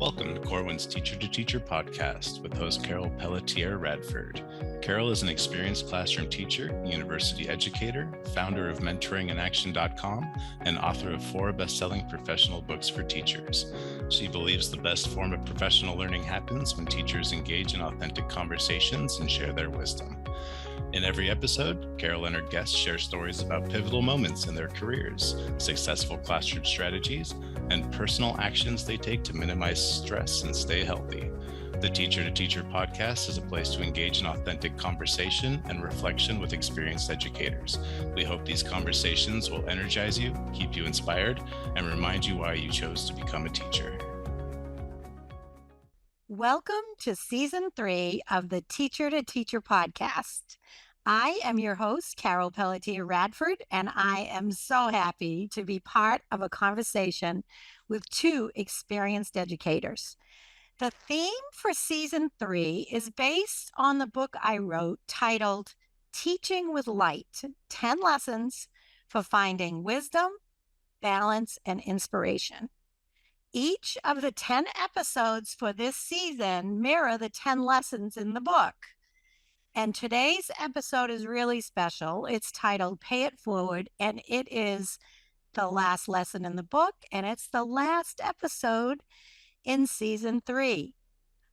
Welcome to Corwin's Teacher to Teacher podcast with host Carol Pelletier Radford. Carol is an experienced classroom teacher, university educator, founder of mentoringandaction.com, and author of 4 best-selling professional books for teachers. She believes the best form of professional learning happens when teachers engage in authentic conversations and share their wisdom. In every episode, Carol and her guests share stories about pivotal moments in their careers, successful classroom strategies, and personal actions they take to minimize stress and stay healthy. The Teacher to Teacher podcast is a place to engage in authentic conversation and reflection with experienced educators. We hope these conversations will energize you, keep you inspired, and remind you why you chose to become a teacher. Welcome to Season 3 of the Teacher to Teacher podcast. I am your host, Carol Pelletier Radford, and I am so happy to be part of a conversation with 2 experienced educators. The theme for Season 3 is based on the book I wrote titled Teaching with Light, 10 Lessons for Finding Wisdom, Balance, and Inspiration. Each of the 10 episodes for this season mirror the 10 lessons in the book. And today's episode is really special. It's titled Pay It Forward, and it is the last lesson in the book, and it's the last episode in Season 3.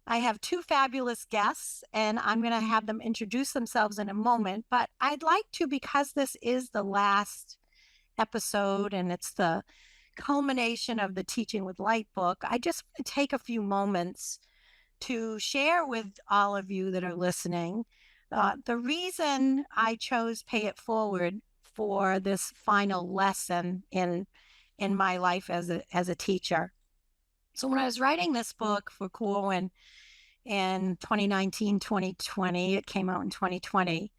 I have 2 fabulous guests, and I'm going to have them introduce themselves in a moment, but I'd like to, because this is the last episode and it's the culmination of the Teaching with Light book, I just want to take a few moments to share with all of you that are listening the reason I chose Pay It Forward for this final lesson in my life as a teacher. So when I was writing this book for Corwin in 2019, 2020, it came out in 2020,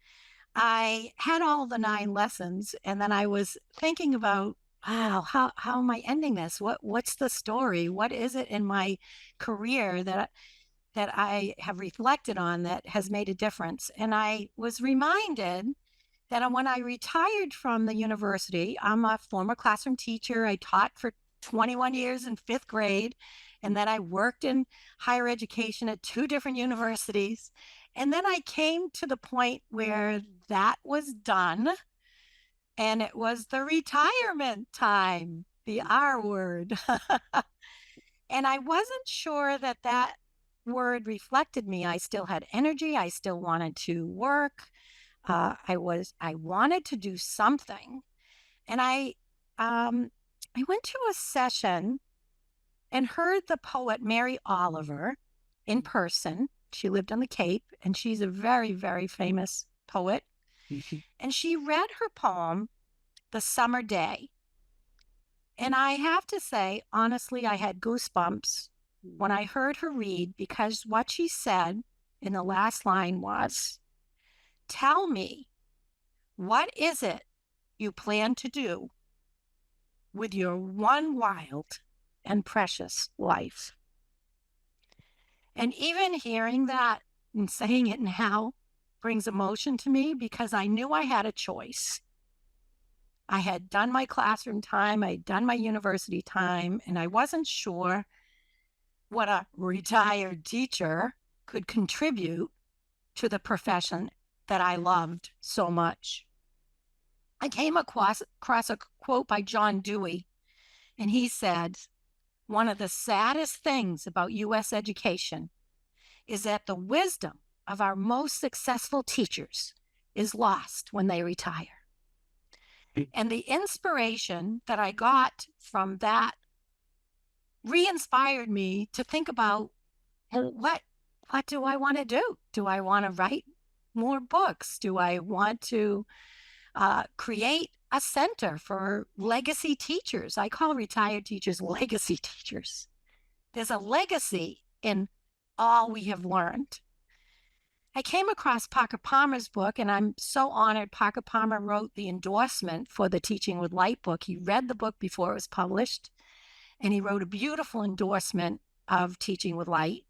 I had all the 9 lessons, and then I was thinking about, wow, how am I ending this? What's the story? What is it in my career that I have reflected on that has made a difference? And I was reminded that when I retired from the university, I'm a former classroom teacher. I taught for 21 years in 5th grade, and then I worked in higher education at 2 different universities. And then I came to the point where that was done, and it was the retirement time, the R word. And I wasn't sure that word reflected me. I still had energy. I still wanted to work. I wanted to do something. And I went to a session and heard the poet Mary Oliver in person. She lived on the Cape, and she's a very, very famous poet. And she read her poem, The Summer Day. And I have to say, honestly, I had goosebumps when I heard her read, because what she said in the last line was, "Tell me, what is it you plan to do with your one wild and precious life?" And even hearing that and saying it now brings emotion to me, because I knew I had a choice. I had done my classroom time, I had done my university time, and I wasn't sure what a retired teacher could contribute to the profession that I loved so much. I came across a quote by John Dewey, and he said, "One of the saddest things about U.S. education is that the wisdom of our most successful teachers is lost when they retire." And the inspiration that I got from that re-inspired me to think about, what do I want to do? Do I want to write more books? Do I want to create a center for legacy teachers? I call retired teachers legacy teachers. There's a legacy in all we have learned. I came across Parker Palmer's book, and I'm so honored. Parker Palmer wrote the endorsement for the Teaching with Light book. He read the book before it was published, and he wrote a beautiful endorsement of Teaching with Light.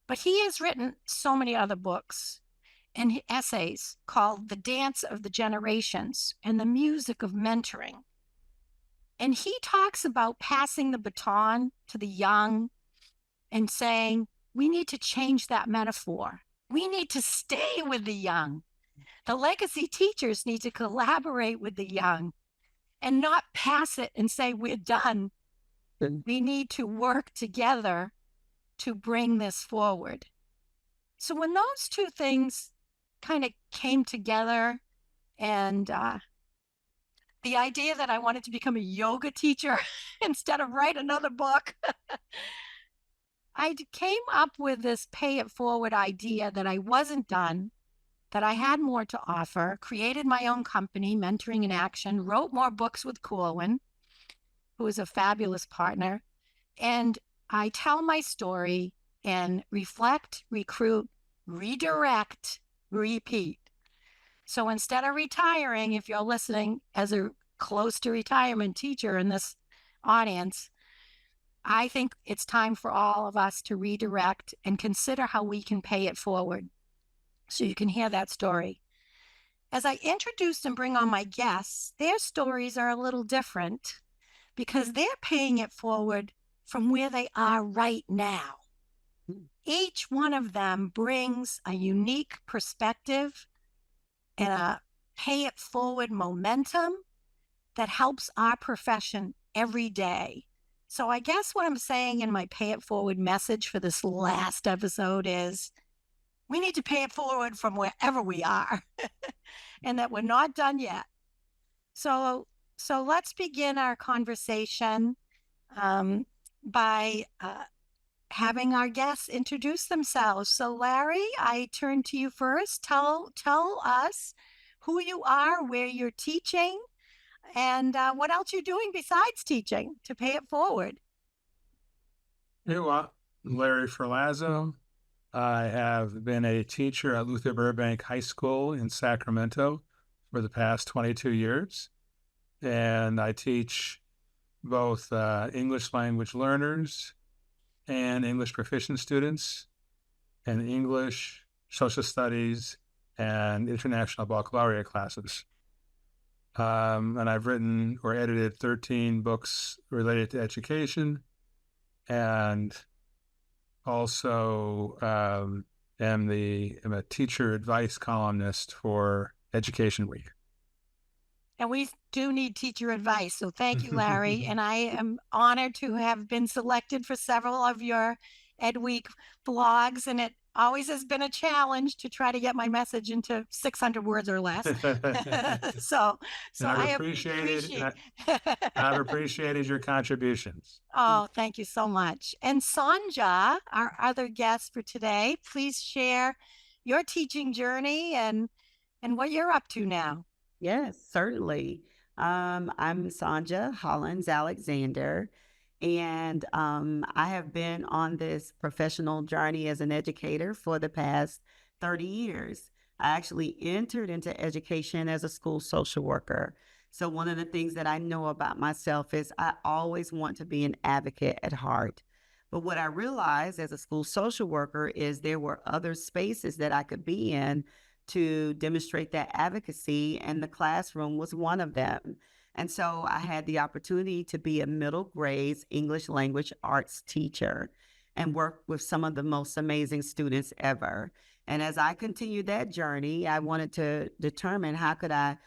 But he has written so many other books and essays called The Dance of the Generations and The Music of Mentoring. And he talks about passing the baton to the young and saying, we need to change that metaphor. We need to stay with the young. The legacy teachers need to collaborate with the young and not pass it and say, we're done. We need to work together to bring this forward. So when those two things kind of came together, and the idea that I wanted to become a yoga teacher instead of write another book, I came up with this pay it forward idea that I wasn't done, that I had more to offer, created my own company, Mentoring in Action, wrote more books with Corwin, who is a fabulous partner. And I tell my story and reflect, recruit, redirect, repeat. So instead of retiring, if you're listening as a close to retirement teacher in this audience, I think it's time for all of us to redirect and consider how we can pay it forward. So you can hear that story. As I introduce and bring on my guests, their stories are a little different because they're paying it forward from where they are right now. Each one of them brings a unique perspective and a pay it forward momentum that helps our profession every day. So I guess what I'm saying in my pay it forward message for this last episode is we need to pay it forward from wherever we are and that we're not done yet. So let's begin our conversation by having our guests introduce themselves. So Larry, I turn to you first. Tell us who you are, where you're teaching, and what else you're doing besides teaching to pay it forward. Well, Larry Ferlazzo. I have been a teacher at Luther Burbank High School in Sacramento for the past 22 years. And I teach both English language learners and English proficient students, and English, social studies, and international baccalaureate classes. And I've written or edited 13 books related to education, and also am a teacher advice columnist for Education Week. And we do need teacher advice. So thank you, Larry. And I am honored to have been selected for several of your Ed Week blogs. And it always has been a challenge to try to get my message into 600 words or less. so I've appreciated your contributions. Oh, thank you so much. And Sonja, our other guest for today, please share your teaching journey and what you're up to now. Yes, certainly. I'm Sonja Hollins-Alexander, and I have been on this professional journey as an educator for the past 30 years. I actually entered into education as a school social worker. So one of the things that I know about myself is I always want to be an advocate at heart. But what I realized as a school social worker is there were other spaces that I could be in to demonstrate that advocacy, and the classroom was one of them. And so I had the opportunity to be a middle grades English language arts teacher and work with some of the most amazing students ever. And as I continued that journey, I wanted to determine how could I,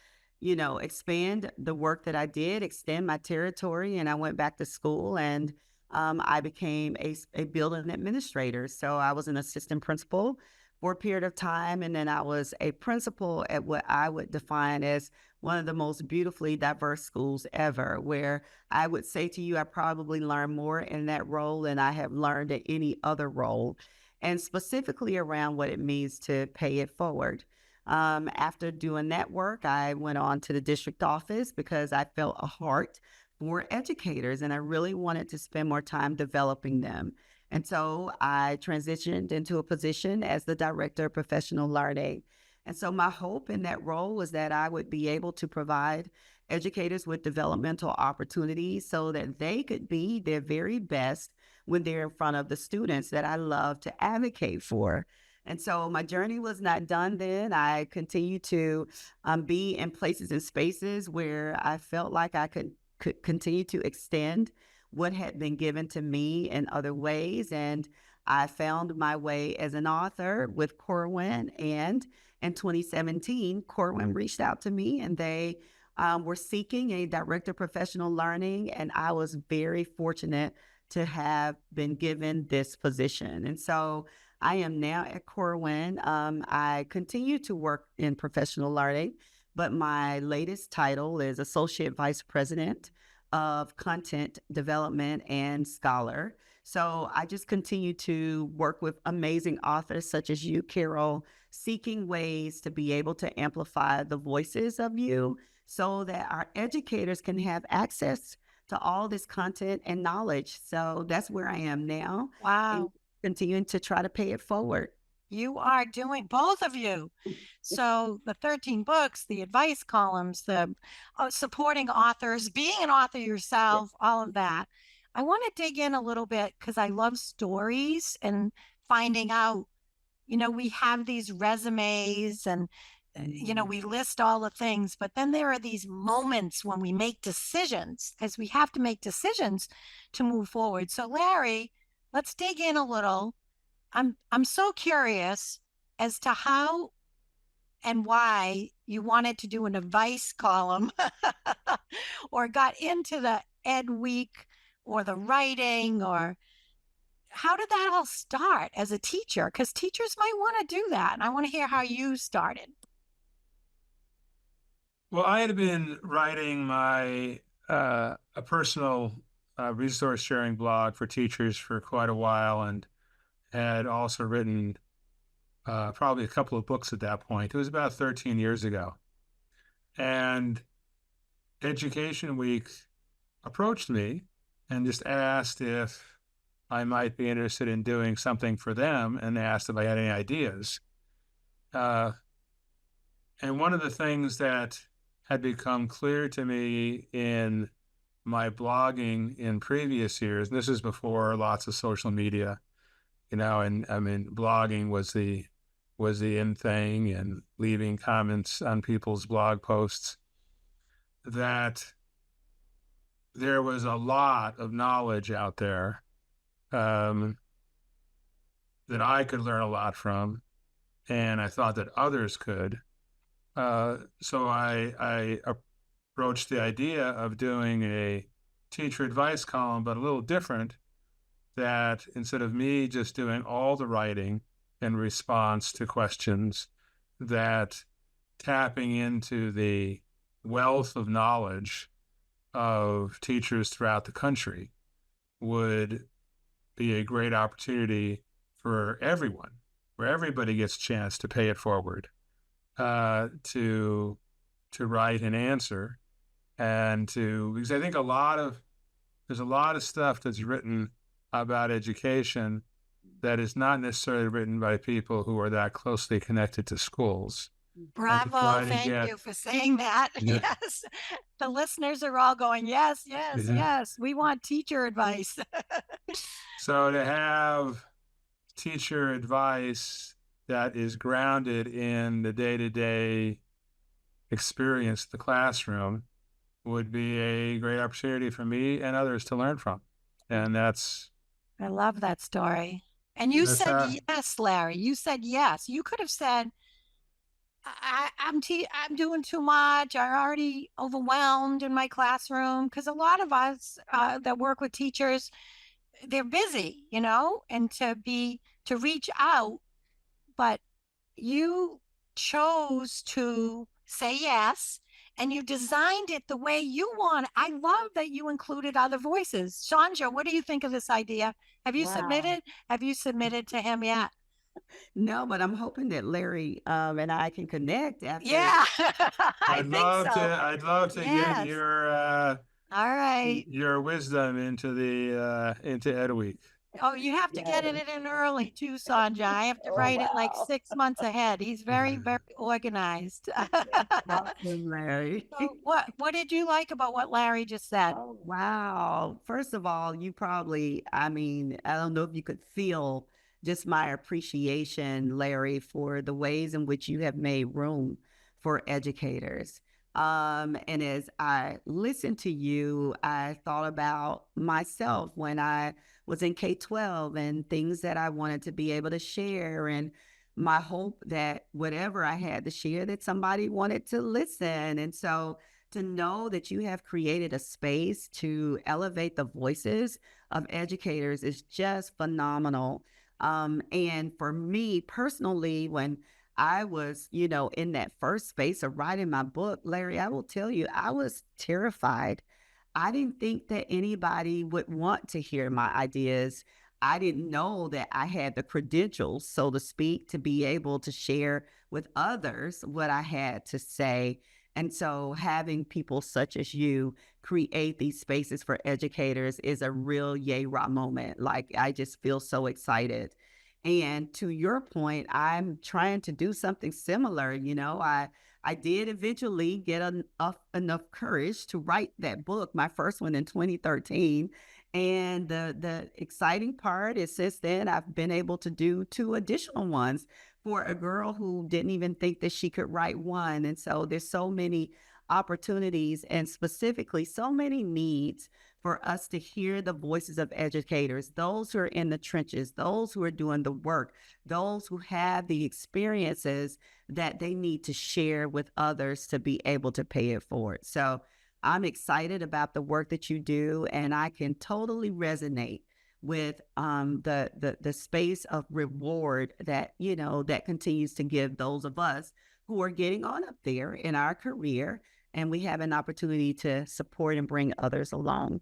expand the work that I did, extend my territory. And I went back to school, and I became a building administrator. So I was an assistant principal for a period of time, and then I was a principal at what I would define as one of the most beautifully diverse schools ever, where I would say to you, I probably learned more in that role than I have learned in any other role, and specifically around what it means to pay it forward. After doing that work, I went on to the district office because I felt a heart for educators, and I really wanted to spend more time developing them. And so I transitioned into a position as the director of professional learning. And so my hope in that role was that I would be able to provide educators with developmental opportunities so that they could be their very best when they're in front of the students that I love to advocate for. And so my journey was not done then. I continued to be in places and spaces where I felt like I could continue to extend what had been given to me in other ways. And I found my way as an author with Corwin. And in 2017, Corwin reached out to me, and they were seeking a director of professional learning. And I was very fortunate to have been given this position. And so I am now at Corwin. I continue to work in professional learning, but my latest title is Associate Vice President of Content Development and Scholar. So I just continue to work with amazing authors such as you, Carol, seeking ways to be able to amplify the voices of you so that our educators can have access to all this content and knowledge. So that's where I am now. Wow. Continuing to try to pay it forward. You are doing, both of you. So the 13 books, the advice columns, the supporting authors, being an author yourself, all of that. I want to dig in a little bit because I love stories and finding out, we have these resumes and, we list all the things, but then there are these moments when we make decisions, because we have to make decisions to move forward. So Larry, let's dig in a little. I'm so curious as to how and why you wanted to do an advice column or got into the Ed Week or the writing, or how did that all start as a teacher? Because teachers might want to do that. And I want to hear how you started. Well, I had been writing my a personal resource sharing blog for teachers for quite a while, and had also written probably a couple of books at that point. It was about 13 years ago. And Education Week approached me and just asked if I might be interested in doing something for them, and asked if I had any ideas. And one of the things that had become clear to me in my blogging in previous years, and this is before lots of social media, and I mean, blogging was the in thing, and leaving comments on people's blog posts, that there was a lot of knowledge out there that I could learn a lot from, and I thought that others could. So I approached the idea of doing a teacher advice column, but a little different, that instead of me just doing all the writing in response to questions, that tapping into the wealth of knowledge of teachers throughout the country would be a great opportunity for everyone, where everybody gets a chance to pay it forward, to write an answer, and because I think there's a lot of stuff that's written about education that is not necessarily written by people who are that closely connected to schools. Bravo. Thank you for saying that. Yeah. Yes. The listeners are all going, yes, yes, yes. We want teacher advice. So to have teacher advice that is grounded in the day-to-day experience of the classroom would be a great opportunity for me and others to learn from. And I love that story. And you said yes, Larry. You said yes. You could have said, I'm doing too much. I'm already overwhelmed in my classroom, because a lot of us that work with teachers, they're busy, and to reach out. But you chose to say yes, and you designed it the way you want. I love that you included other voices. Sonja, what do you think of this idea? Have you submitted? Have you submitted to him yet? No, but I'm hoping that Larry and I can connect after. Yeah, I'd love to Yes. get your all right. your wisdom into Ed Week. Oh, you have to get it in early too, Sonja. I have to write it like 6 months ahead. He's very, very organized. Awesome, Larry. So what did you like about what Larry just said? Oh, wow. First of all, you probably, I don't know if you could feel just my appreciation, Larry, for the ways in which you have made room for educators. And as I listened to you, I thought about myself when I was in K-12 and things that I wanted to be able to share, and my hope that whatever I had to share, that somebody wanted to listen. And so to know that you have created a space to elevate the voices of educators is just phenomenal. And for me personally, when I was, in that first space of writing my book, Larry, I will tell you, I was terrified. I didn't think that anybody would want to hear my ideas. I didn't know that I had the credentials, so to speak, to be able to share with others what I had to say. And so having people such as you create these spaces for educators is a real yay rah moment. Like, I just feel so excited. And to your point, I'm trying to do something similar. I did eventually get enough courage to write that book, my first one in 2013. And the exciting part is since then, I've been able to do 2 additional ones for a girl who didn't even think that she could write one. And so there's so many opportunities and specifically so many needs for us to hear the voices of educators, those who are in the trenches, those who are doing the work, those who have the experiences that they need to share with others to be able to pay it forward. So I'm excited about the work that you do, and I can totally resonate with the space of reward that, that continues to give those of us who are getting on up there in our career, and we have an opportunity to support and bring others along.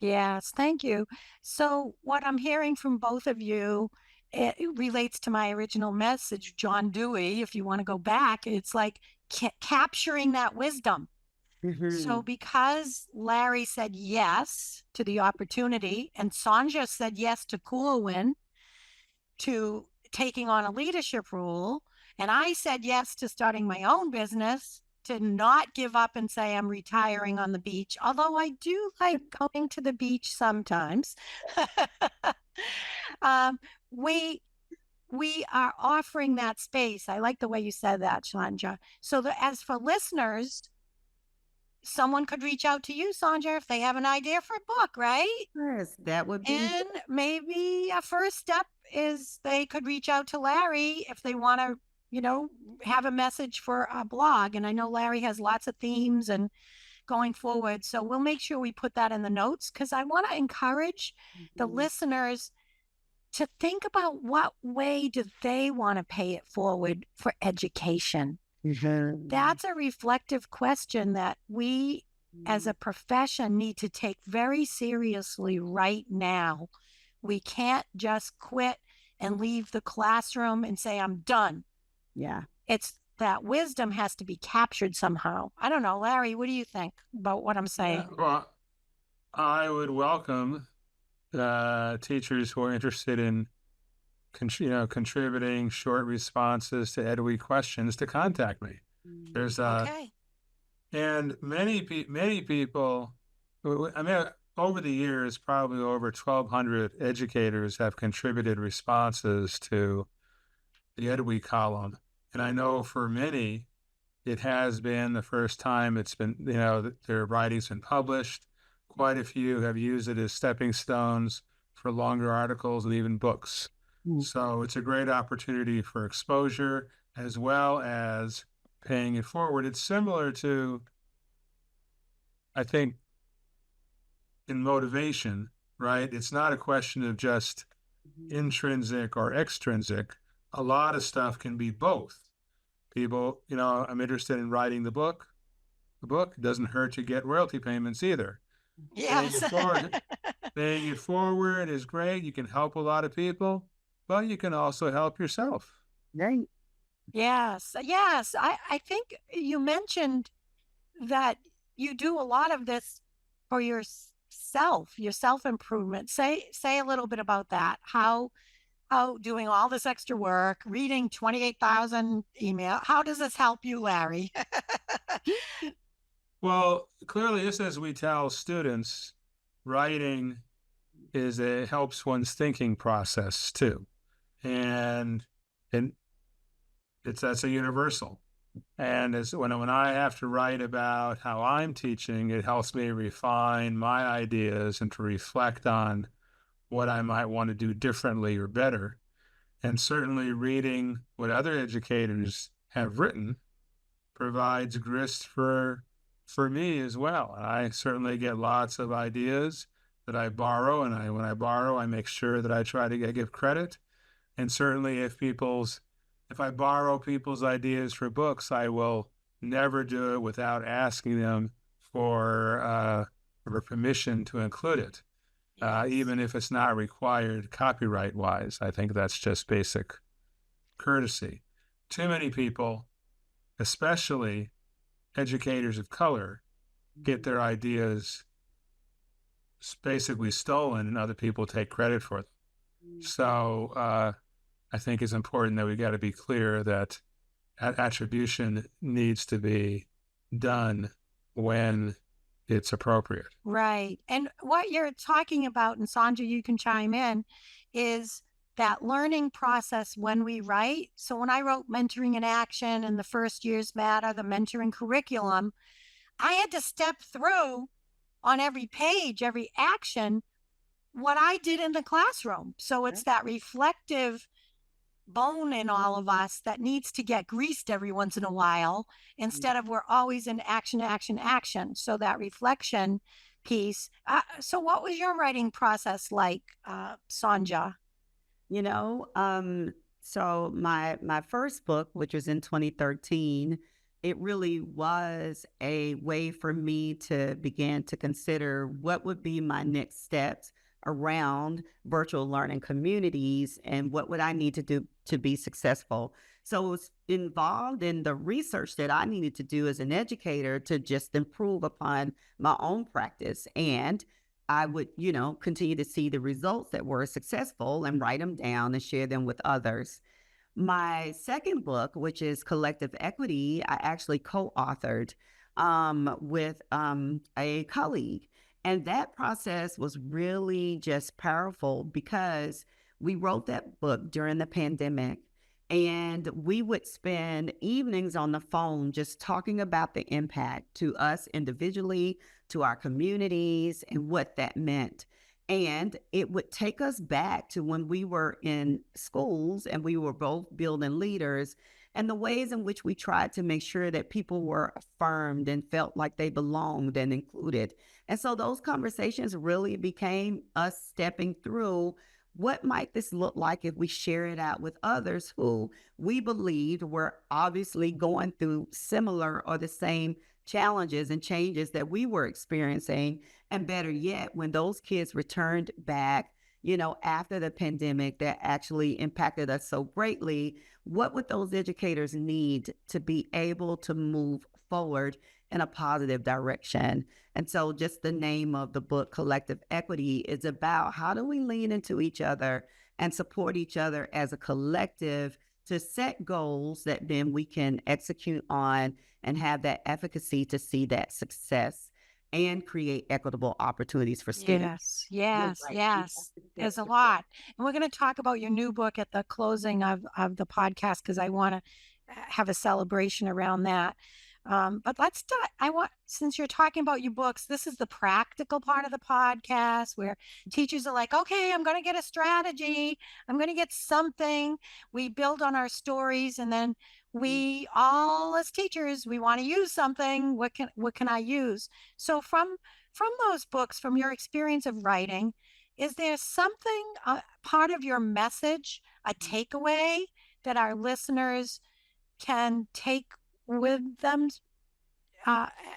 Yes, thank you. So, what I'm hearing from both of you, it relates to my original message, John Dewey. If you want to go back, it's like capturing that wisdom. So, because Larry said yes to the opportunity, and Sonja said yes to Corwin, to taking on a leadership role, and I said yes to starting my own business, to not give up and say I'm retiring on the beach, although I do like going to the beach sometimes. um, we we are offering that space. I like the way you said that, Sonja. So as for listeners, someone could reach out to you, Sonja, if they have an idea for a book, right? Yes, that would be. And maybe a first step is they could reach out to Larry if they want to, have a message for a blog. And I know Larry has lots of themes and going forward. So we'll make sure we put that in the notes, because I want to encourage the listeners to think about what way do they want to pay it forward for education. That's a reflective question that we as a profession need to take very seriously right now. We can't just quit and leave the classroom and say, I'm done. Yeah. It's that wisdom has to be captured somehow. I don't know, Larry, what do you think about what I'm saying? Well, I would welcome teachers who are interested in contributing short responses to EdWeek questions to contact me. There's Okay. and many people, I mean, over the years, probably over 1,200 educators have contributed responses to the EdWeek column. And I know for many, it has been the first time it's been, their writing's been published. Quite a few have used it as stepping stones for longer articles and even books. So it's a great opportunity for exposure as well as paying it forward. It's similar to, I think, in motivation, right? It's not a question of just intrinsic or extrinsic. A lot of stuff can be both. People, I'm interested in writing the book. The book doesn't hurt to get royalty payments either. Yes. Paying it forward is great. You can help a lot of people, but you can also help yourself. Right. Yes. I think you mentioned that you do a lot of this for your self-improvement. Say a little bit about that. How doing all this extra work, reading 28,000 email, how does this help you, Larry? Well, clearly, just as we tell students, writing helps one's thinking process too, and that's a universal. And when I have to write about how I'm teaching, it helps me refine my ideas and to reflect on what I might want to do differently or better. And certainly reading what other educators have written provides grist for me as well. And I certainly get lots of ideas that I borrow, and when I borrow, I make sure that I try to give credit. And certainly if I borrow people's ideas for books, I will never do it without asking them for permission to include it, even if it's not required copyright-wise. I think that's just basic courtesy. Too many people, especially educators of color, get their ideas basically stolen and other people take credit for them. So I think it's important that we got to be clear that attribution needs to be done when it's appropriate. Right. And what you're talking about, and Sonja, you can chime in, is that learning process when we write. So when I wrote Mentoring in Action and the First Years Matter, the mentoring curriculum, I had to step through on every page, every action, what I did in the classroom. So it's that reflective bone in all of us that needs to get greased every once in a while instead of we're always in action, action, action. So that reflection piece. So what was your writing process like, Sonja? So my first book, which was in 2013, it really was a way for me to begin to consider what would be my next steps around virtual learning communities and what would I need to do to be successful. So it was involved in the research that I needed to do as an educator to just improve upon my own practice. And I would, continue to see the results that were successful and write them down and share them with others. My second book, which is Collective Equity, I actually co-authored with a colleague. And that process was really just powerful because we wrote that book during the pandemic, and we would spend evenings on the phone just talking about the impact to us individually, to our communities, and what that meant. And it would take us back to when we were in schools and we were both building leaders, and the ways in which we tried to make sure that people were affirmed and felt like they belonged and included. And so those conversations really became us stepping through what might this look like if we share it out with others who we believed were obviously going through similar or the same challenges and changes that we were experiencing. And better yet, when those kids returned back, after the pandemic that actually impacted us so greatly, what would those educators need to be able to move forward in a positive direction? And so just the name of the book, Collective Equity, is about how do we lean into each other and support each other as a collective to set goals that then we can execute on and have that efficacy to see that success and create equitable opportunities for students. Yes. There's a lot. And we're going to talk about your new book at the closing of the podcast because I want to have a celebration around that. But let's since you're talking about your books, this is the practical part of the podcast where teachers are like, okay, I'm going to get a strategy. I'm going to get something. We build on our stories, and then we all as teachers, we want to use something. What can I use? So from those books, from your experience of writing, is there something, part of your message, a takeaway that our listeners can take with them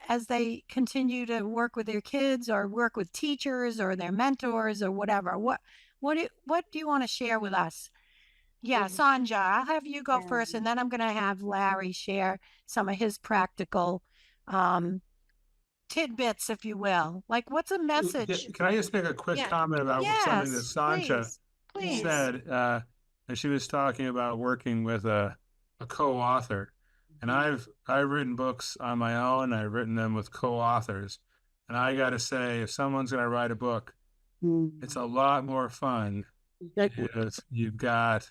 as they continue to work with their kids or work with teachers or their mentors or whatever? What do you want to share with us? Yeah, Sonja, I'll have you go first, and then I'm going to have Larry share some of his practical tidbits, if you will. Like, what's a message? Can I just make a quick comment about something that Sonja said? And she was talking about working with a co-author. And I've written books on my own. I've written them with co-authors. And I got to say, if someone's going to write a book, it's a lot more fun if you've got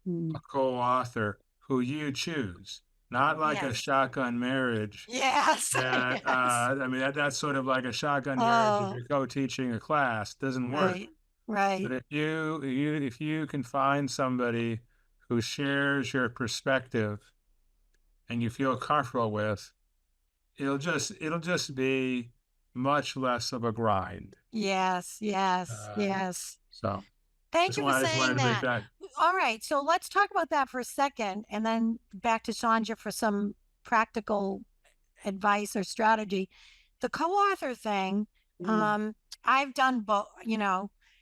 a co-author who you choose. not like a Yes. shotgun marriage. Yes. That Yes. I mean, that's sort of like a shotgun marriage if Oh, you're co-teaching a class. Doesn't work. right. Right. But if you can find somebody who shares your perspective and you feel comfortable with, it'll just be much less of a grind. Yes. Yes. Uh, Yes. so Thank you for I just wanted saying to make that. that. All right. So let's talk about that for a second and then back to Sonja for some practical advice or strategy. The co-author thing, Mm, I've done both,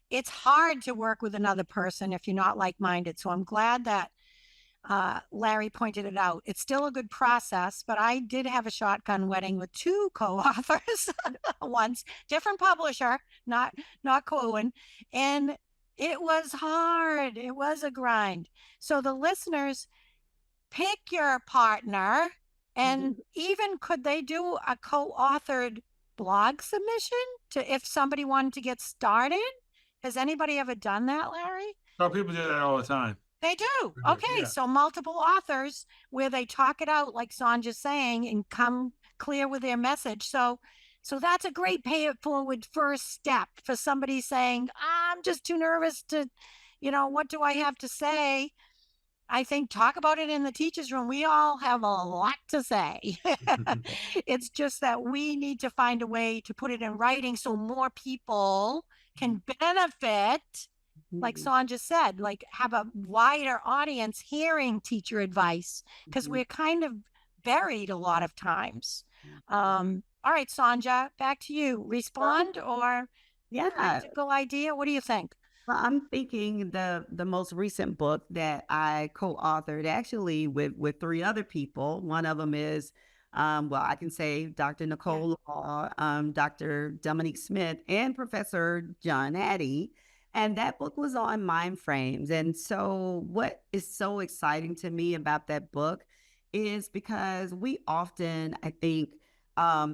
it's hard to work with another person if you're not like-minded. So I'm glad that Larry pointed it out. It's still a good process, but I did have a shotgun wedding with two co-authors once, different publisher, not Corwin, and it was hard. It was a grind. So the listeners, pick your partner, and even could they do a co-authored blog submission to if somebody wanted to get started? Has anybody ever done that, Larry? Oh, people do that all the time. They do. Okay, Yeah. so multiple authors where they talk it out, like Sonja's saying, and come clear with their message. So that's a great pay it forward first step for somebody saying, I'm just too nervous to, what do I have to say? I think talk about it in the teachers' room. We all have a lot to say. It's just that we need to find a way to put it in writing so more people can benefit, like Sonja said, like have a wider audience hearing teacher advice because we're kind of buried a lot of times. All right, Sonja, back to you. Respond or Yeah. practical idea? What do you think? Well, I'm thinking the most recent book that I co-authored actually with three other people. One of them is, well, I can say Dr. Nicole Law, Dr. Dominique Smith, and Professor John Hattie. And that book was on mind frames. And so what is so exciting to me about that book is because we often, I think,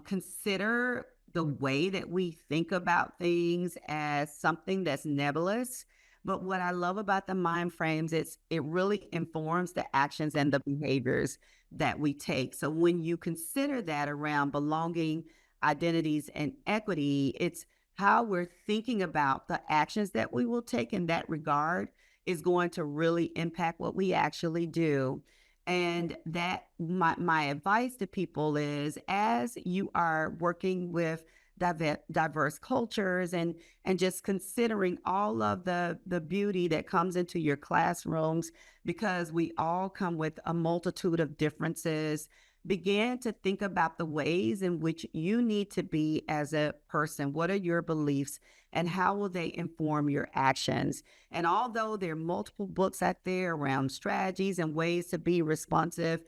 consider the way that we think about things as something that's nebulous. But what I love about the mind frames is it really informs the actions and the behaviors that we take. So when you consider that around belonging, identities, and equity, it's how we're thinking about the actions that we will take in that regard is going to really impact what we actually do. And that my advice to people is as you are working with diverse cultures and just considering all of the beauty that comes into your classrooms, because we all come with a multitude of differences, begin to think about the ways in which you need to be as a person. What are your beliefs and how will they inform your actions? And although there are multiple books out there around strategies and ways to be responsive,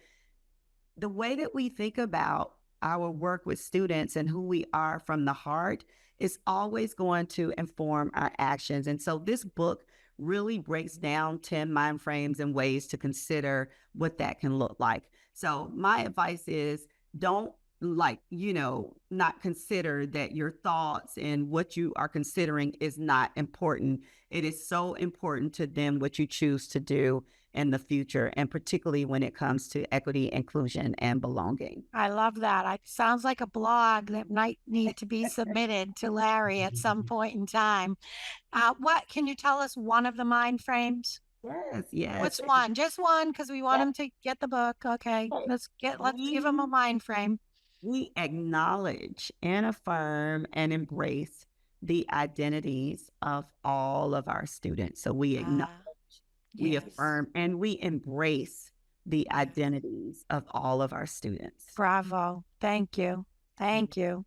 the way that we think about our work with students and who we are from the heart is always going to inform our actions. And so this book really breaks down 10 mind frames and ways to consider what that can look like. So my advice is don't not consider that your thoughts and what you are considering is not important. It is so important to them what you choose to do in the future, and particularly when it comes to equity, inclusion, and belonging. I love that. It sounds like a blog that might need to be submitted to Larry at some point in time. What can you tell us one of the mind frames? Yes. What's one? Just one, because we want him to get the book. Okay, let's give him a mind frame. We acknowledge and affirm and embrace the identities of all of our students. So we acknowledge, we affirm, and we embrace the identities of all of our students. Bravo. Thank you. Thank you.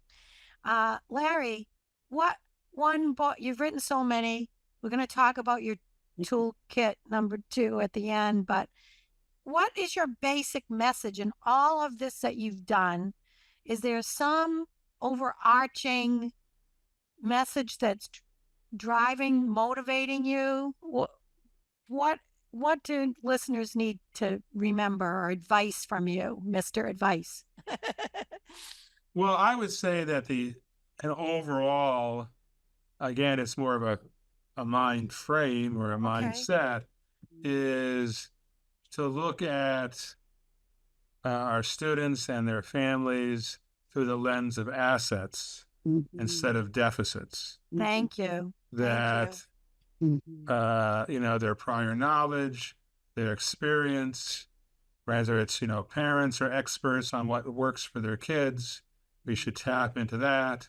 Larry, what one book, you've written so many. We're going to talk about your toolkit number 2 at the end, but what is your basic message in all of this that you've done? Is there some overarching message that's driving, motivating you? What do listeners need to remember or advice from you, Mr. Advice? Well, I would say that an overall, again, it's more of a mind frame or a mindset, is to look at our students and their families through the lens of assets instead of deficits. Thank you. That, their prior knowledge, their experience, whether it's, parents or experts on what works for their kids, we should tap into that.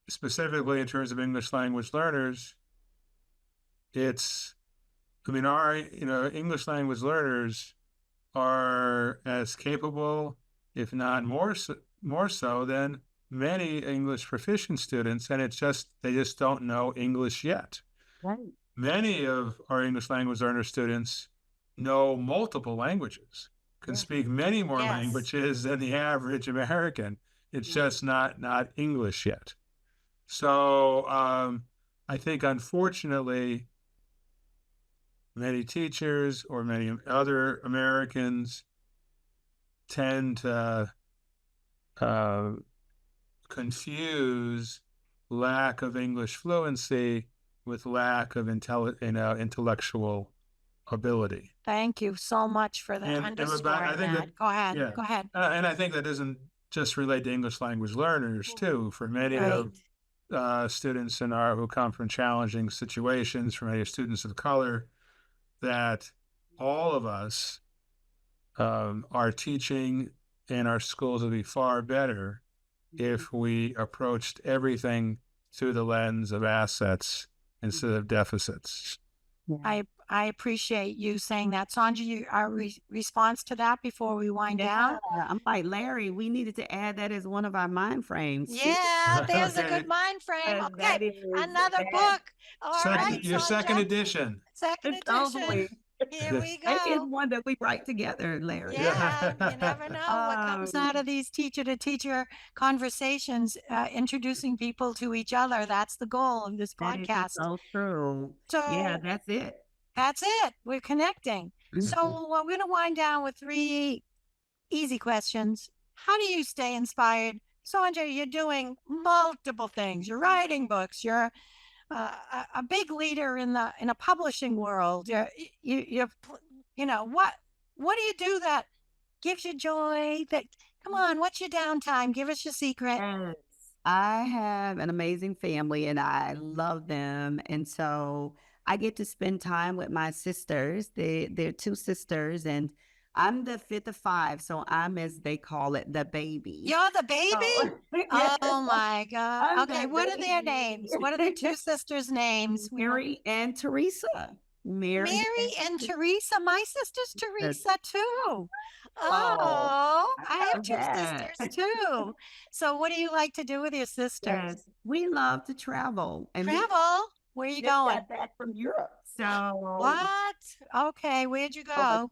Specifically in terms of English language learners, our, English language learners are as capable, if not more so than many English proficient students, and they just don't know English yet. Right. Many of our English language learner students know multiple languages, can speak many more languages than the average American. It's just not English yet. So I think, unfortunately, many teachers or many other Americans tend to confuse lack of English fluency with lack of intellectual ability. Thank you so much for that. Underscoring that. Go ahead. Yeah. Go ahead. And I think that doesn't just relate to English language learners too. For many of students who come from challenging situations, for many students of color, that all of us, our teaching in our schools would be far better if we approached everything through the lens of assets instead of deficits. I appreciate you saying that. Sonja, our response to that before we wind down? I'm like, Larry, we needed to add that as one of our mind frames. Yeah, there's a good mind frame. Okay, another book. All right, your Sonja. second edition. Second edition. Here we go. Maybe it's one that we write together, Larry. Yeah, you never know what comes out of these teacher-to-teacher conversations, introducing people to each other. That's the goal of this podcast. Is so true. So yeah, that's it. That's it. We're connecting. So we're going to wind down with 3 easy questions. How do you stay inspired? Sonja, you're doing multiple things. You're writing books. You're a big leader in a publishing world. What do you do that gives you joy? Come on, what's your downtime? Give us your secret. Yes. I have an amazing family and I love them, and so I get to spend time with my sisters. They're 2 sisters, and I'm the 5th of 5, so I'm, as they call it, the baby. You're the baby? Yes. Oh my God. I'm Okay, what are their names? What are the 2 sisters' names? Mary and Teresa. Mary and Teresa. My sister's Teresa too. Oh, I have 2 sisters too. So what do you like to do with your sisters? Yes, we love to travel. And Travel? Where are you going? Got back from Europe. So What? Okay, where'd you go?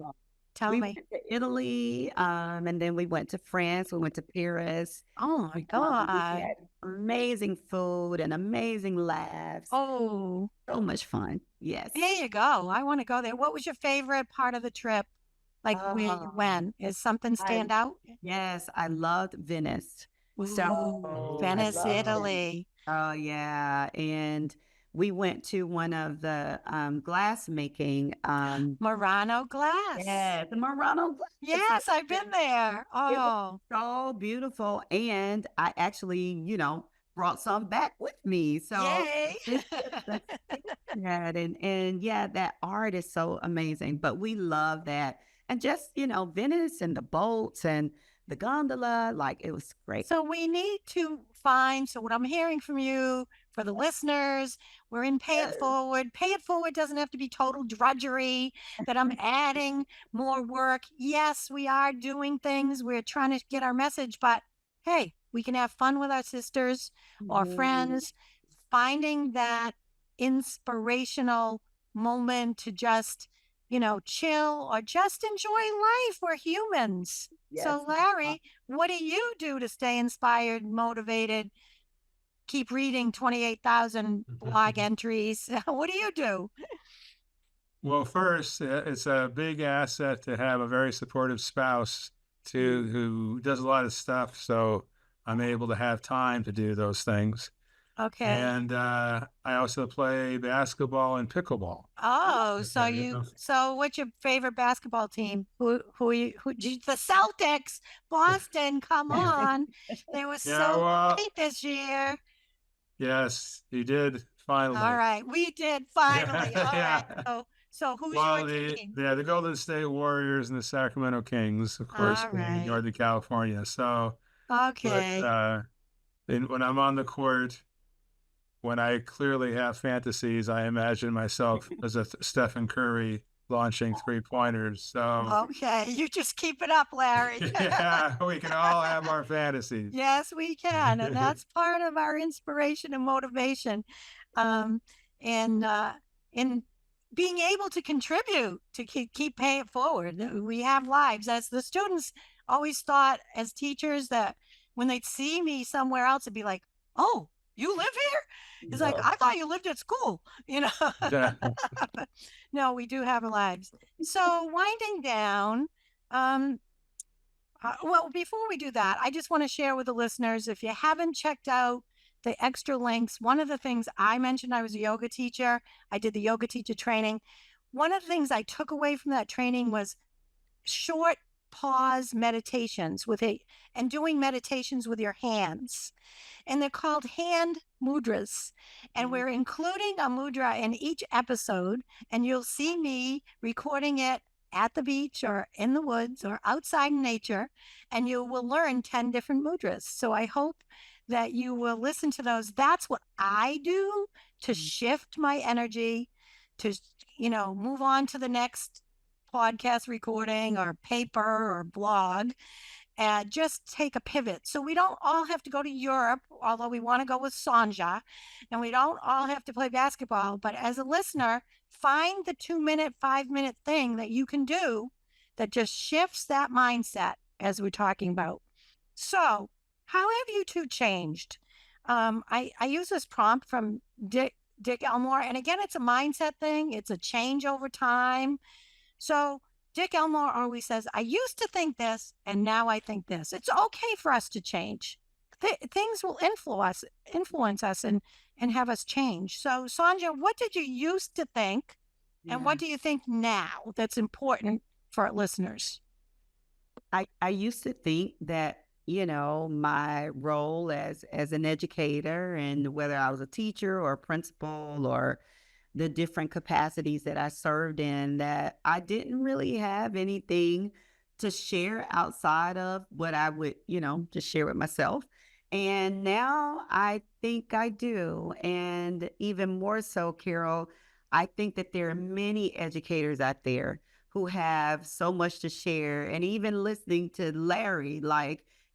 Tell we me. went to Italy, and then we went to France. We went to Paris. Oh my We God. had amazing food and amazing laughs. Oh, So much fun. Yes. there you go. I want to go there. What was your favorite part of the trip? Like where you went? Is something stand out? Yes, I loved Venice. So Ooh, I Venice, loved it. Italy. Oh yeah, and we went to one of the glass making. Murano glass. Yeah, the Murano glass. Yes, I've been there. Oh, So beautiful, and I actually, brought some back with me. So yay. and yeah, that art is so amazing. But we love that, and just Venice and the boats and the gondola, like it was great. So we need to find, so what I'm hearing from you, for the listeners, we're in Pay It Forward. Pay It Forward doesn't have to be total drudgery, that I'm adding more work. Yes, we are doing things. We're trying to get our message, but hey, we can have fun with our sisters or friends, finding that inspirational moment to just, chill or just enjoy life. We're humans. So, Larry, what do you do to stay inspired, motivated, keep reading 28,000 blog entries? What do you do? Well, first, it's a big asset to have a very supportive spouse who does a lot of stuff. So I'm able to have time to do those things. Okay. And I also play basketball and pickleball. Oh, Okay. so what's your favorite basketball team? The Celtics, Boston, come on. They were Yeah, so well, great this year. yes, you did All finally. right, we did finally. All right. Yeah. So who's Well, your team? the Golden State Warriors and the Sacramento Kings, of course, All being in right. Northern California. So, but Okay. when I'm on the court, when I clearly have fantasies, I imagine myself as a Stephen Curry launching 3-pointers. So, Okay, you just keep it up, Larry. yeah, we can all have our fantasies. Yes, we can, and that's part of our inspiration and motivation, um, and in being able to contribute to keep paying it forward. We have lives. As the students always thought, as teachers, that when they'd see me somewhere else, it'd be like, "Oh, you live here?" It's like, "I thought you lived at school," you know. Yeah. No, we do have lives. So winding down. Um, well, before we do that, I just want to share with the listeners, if you haven't checked out the extra links, one of the things I mentioned, I was a yoga teacher. I did the yoga teacher training. One of the things I took away from that training was short pause meditations and doing meditations with your hands, and they're called hand mudras. And we're including a mudra in each episode, and you'll see me recording it at the beach or in the woods or outside in nature, and you will learn 10 different mudras. So I hope that you will listen to those. That's what I do to shift my energy, to, move on to the next podcast recording or paper or blog, and just take a pivot. So we don't all have to go to Europe, although we want to go with Sonja, and we don't all have to play basketball. But as a listener, find the 2-minute, 5-minute thing that you can do that just shifts that mindset as we're talking about. So, how have you two changed? I use this prompt from Dick Elmore, and again, it's a mindset thing. It's a change over time. So Dick Elmore always says, I used to think this, and now I think this. It's okay for us to change. Things will influence us and have us change. So, Sonja, what did you used to think, and what do you think now that's important for our listeners? I used to think that, my role as an educator, and whether I was a teacher or a principal or the different capacities that I served in, that I didn't really have anything to share outside of what I would, just share with myself. And now I think I do. And even more so, Carol, I think that there are many educators out there who have so much to share. And even listening to Larry,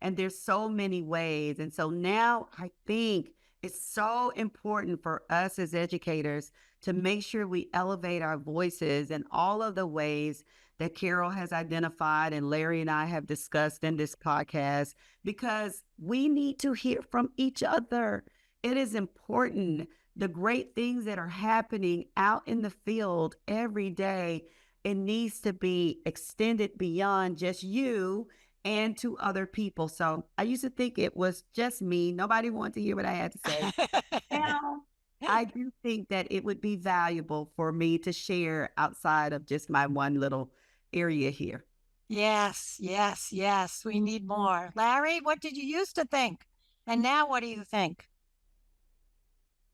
and there's so many ways. And so now I think it's so important for us as educators to make sure we elevate our voices in all of the ways that Carol has identified and Larry and I have discussed in this podcast, because we need to hear from each other. It is important. The great things that are happening out in the field every day, it needs to be extended beyond just you and to other people. So I used to think it was just me. Nobody wanted to hear what I had to say. Now, I do think that it would be valuable for me to share outside of just my one little area here. Yes. We need more. Larry, what did you used to think? And now what do you think?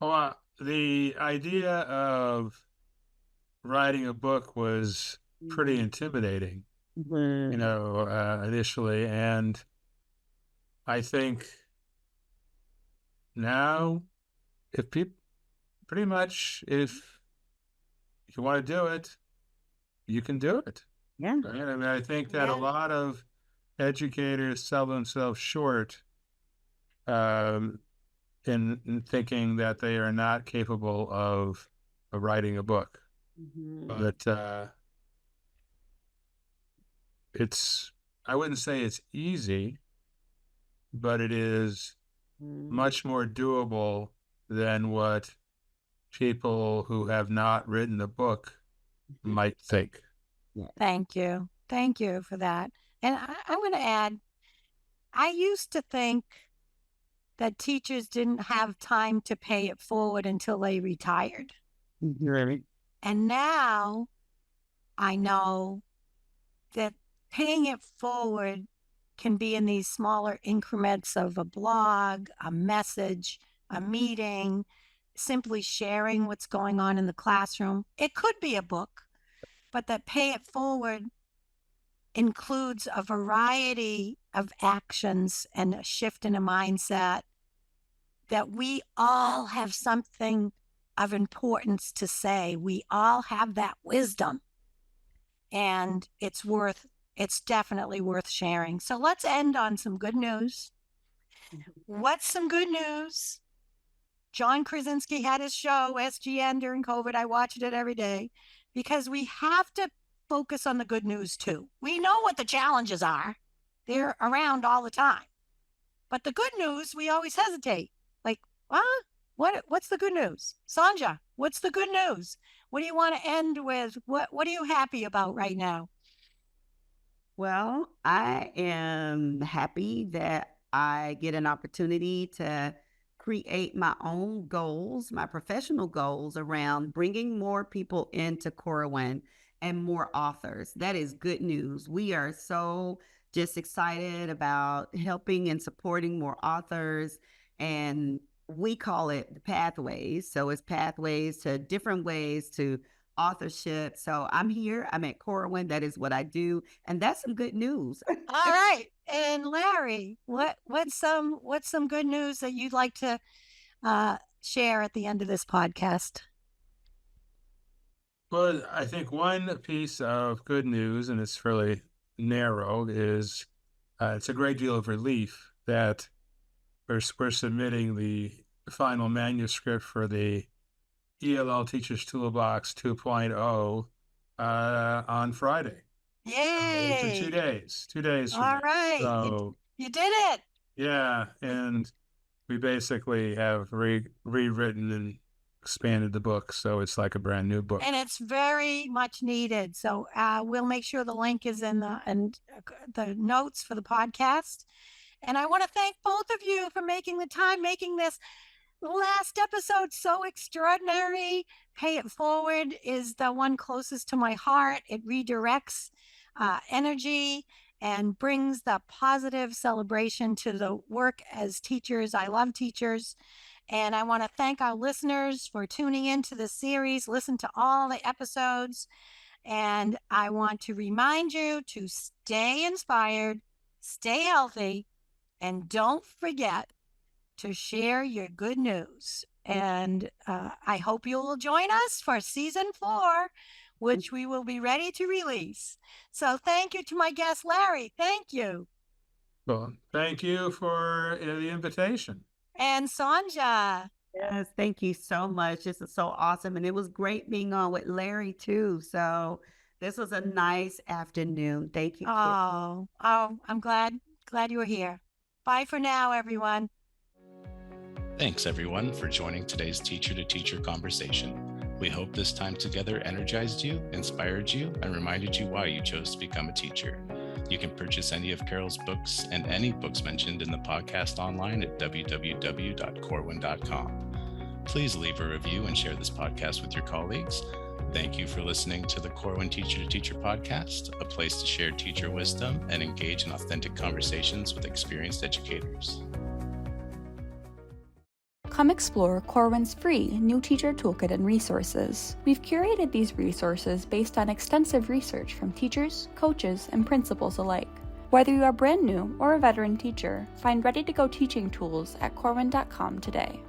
Well, the idea of writing a book was pretty intimidating, initially. And I think now, if people, pretty much, if you want to do it, you can do it. Yeah. Right? I mean, I think that a lot of educators sell themselves short in thinking that they are not capable of writing a book. But I wouldn't say it's easy, but it is much more doable than what people who have not written a book might think. Thank you. Thank you for that. And I'm going to add, I used to think that teachers didn't have time to pay it forward until they retired. Right. And now I know that paying it forward can be in these smaller increments of a blog, a message, a meeting, simply sharing what's going on in the classroom. It could be a book, but that pay it forward includes a variety of actions and a shift in a mindset that we all have something of importance to say. We all have that wisdom, and it's definitely worth sharing. So let's end on some good news. What's some good news? John Krasinski had his show, SGN, during COVID. I watched it every day because we have to focus on the good news too. We know what the challenges are. They're around all the time. But the good news, we always hesitate. Like, what's the good news? Sonja, what's the good news? What do you want to end with? What are you happy about right now? Well, I am happy that I get an opportunity to create my own goals, my professional goals around bringing more people into Corwin and more authors. That is good news. We are so just excited about helping and supporting more authors, and we call it the pathways. So it's pathways to different ways to authorship. So I'm here. I'm at Corwin. That is what I do, and that's some good news. All right. And Larry, what's some good news that you'd like to share at the end of this podcast? Well, I think one piece of good news, and it's fairly narrow, is it's a great deal of relief that we're submitting the final manuscript for the ELL Teachers Toolbox 2.0 on Friday. Yay! It's in 2 days. 2 days from All now. right. So You did it. yeah, and we basically have rewritten and expanded the book, so it's like a brand new book. And it's very much needed. So we'll make sure the link is in the notes for the podcast. And I want to thank both of you for making the time, making this last episode so extraordinary. Pay It Forward is the one closest to my heart. It redirects energy and brings the positive celebration to the work as teachers. I love teachers. And I want to thank our listeners for tuning into this series. Listen to all the episodes. And I want to remind you to stay inspired, stay healthy, and don't forget to share your good news. And I hope you will join us for season 4, which we will be ready to release. So thank you to my guest, Larry. Thank you. Well, thank you for the invitation. And Sonja. Yes, thank you so much. This is so awesome. And it was great being on with Larry too. So this was a nice afternoon. Thank you. Oh, I'm glad you were here. Bye for now, everyone. Thanks, everyone, for joining today's teacher-to-teacher conversation. We hope this time together energized you, inspired you, and reminded you why you chose to become a teacher. You can purchase any of Carol's books and any books mentioned in the podcast online at www.corwin.com. Please leave a review and share this podcast with your colleagues. Thank you for listening to the Corwin Teacher-to-Teacher podcast, a place to share teacher wisdom and engage in authentic conversations with experienced educators. Come explore Corwin's free New Teacher Toolkit and resources. We've curated these resources based on extensive research from teachers, coaches, and principals alike. Whether you are brand new or a veteran teacher, find ready-to-go teaching tools at corwin.com today.